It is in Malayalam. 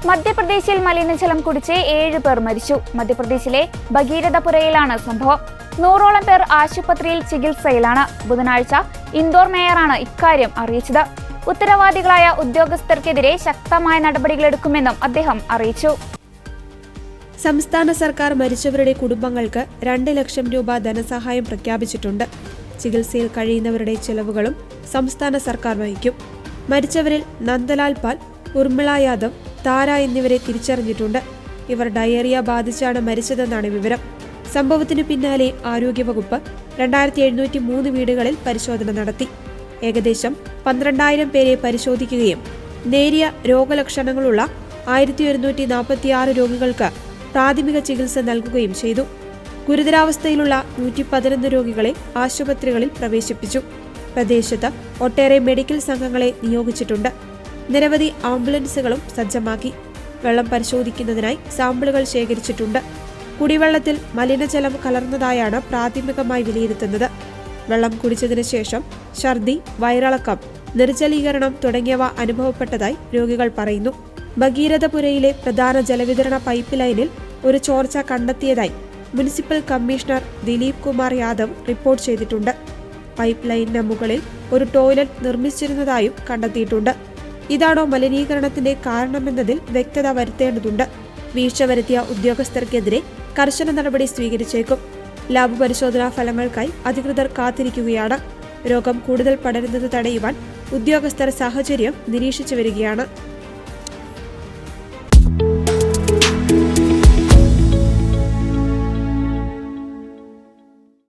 മധ്യപ്രദേശിൽ മലിനജലം കുടിച്ച് 7 പേർ മരിച്ചു. മധ്യപ്രദേശിലെ ഭഗീരഥപുരയിലാണ് സംഭവം. 100ഓളം പേർ ആശുപത്രിയിൽ ചികിത്സയിലാണ്. ബുധനാഴ്ച ഇൻഡോർ മേയറാണ് ഇക്കാര്യം അറിയിച്ചത്. ഉത്തരവാദികളായ ഉദ്യോഗസ്ഥർക്കെതിരെ ശക്തമായ നടപടികളെടുക്കുമെന്നും അദ്ദേഹം അറിയിച്ചു. സംസ്ഥാന സർക്കാർ മരിച്ചവരുടെ കുടുംബങ്ങൾക്ക് 2 ലക്ഷം രൂപ ധനസഹായം പ്രഖ്യാപിച്ചിട്ടുണ്ട്. ചികിത്സയിൽ കഴിയുന്നവരുടെ ചെലവുകളും സംസ്ഥാന സർക്കാർ വഹിക്കും. മരിച്ചവരിൽ നന്ദലാൽ പാൽ, ഉർമിള യാദവ്, താര എന്നിവരെ തിരിച്ചറിഞ്ഞിട്ടുണ്ട്. ഇവർ ഡയേറിയ ബാധിച്ചാണ് മരിച്ചതെന്നാണ് വിവരം. സംഭവത്തിനു പിന്നാലെ ആരോഗ്യവകുപ്പ് 2703 വീടുകളിൽ പരിശോധന നടത്തി. ഏകദേശം 12,000 പേരെ പരിശോധിക്കുകയും നേരിയ രോഗലക്ഷണങ്ങളുള്ള 1146 രോഗികൾക്ക് പ്രാഥമിക ചികിത്സ നൽകുകയും ചെയ്തു. ഗുരുതരാവസ്ഥയിലുള്ള 111 രോഗികളെ ആശുപത്രികളിൽ പ്രവേശിപ്പിച്ചു. പ്രദേശത്ത് ഒട്ടേറെ മെഡിക്കൽ സംഘങ്ങളെ നിയോഗിച്ചിട്ടുണ്ട്. നിരവധി ആംബുലൻസുകളും സജ്ജമാക്കി. വെള്ളം പരിശോധിക്കുന്നതിനായി സാമ്പിളുകൾ ശേഖരിച്ചിട്ടുണ്ട്. കുടിവെള്ളത്തിൽ മലിനജലം കലർന്നതായാണ് പ്രാഥമികമായി വിലയിരുത്തുന്നത്. വെള്ളം കുടിച്ചതിനു ശേഷം ഛർദി, വയറിളക്കം, നിർജ്ജലീകരണം തുടങ്ങിയവ അനുഭവപ്പെട്ടതായി രോഗികൾ പറയുന്നു. ഭഗീരഥപുരയിലെ പ്രധാന ജലവിതരണ പൈപ്പ് ലൈനിൽ ഒരു ചോർച്ച കണ്ടെത്തിയതായി municipal commissioner Dilip Kumar Yadav report ചെയ്തിട്ടുണ്ട്. പൈപ്പ് ലൈനിന് മുകളിൽ ഒരു ടോയ്ലറ്റ് നിർമ്മിച്ചിരുന്നതായും കണ്ടെത്തിയിട്ടുണ്ട്. ഇതാണോ മലിനീകരണത്തിന്റെ കാരണമെന്നതിൽ വ്യക്തത വരുത്തേണ്ടതുണ്ട്. വീഴ്ച വരുത്തിയ ഉദ്യോഗസ്ഥർക്കെതിരെ കർശന നടപടി സ്വീകരിച്ചേക്കും. ലാബ് പരിശോധനാ ഫലങ്ങൾക്കായി അധികൃതർ കാത്തിരിക്കുകയാണ്. രോഗം കൂടുതൽ പടരുന്നത് തടയുവാൻ ഉദ്യോഗസ്ഥർ സാഹചര്യം നിരീക്ഷിച്ചു വരികയാണ്.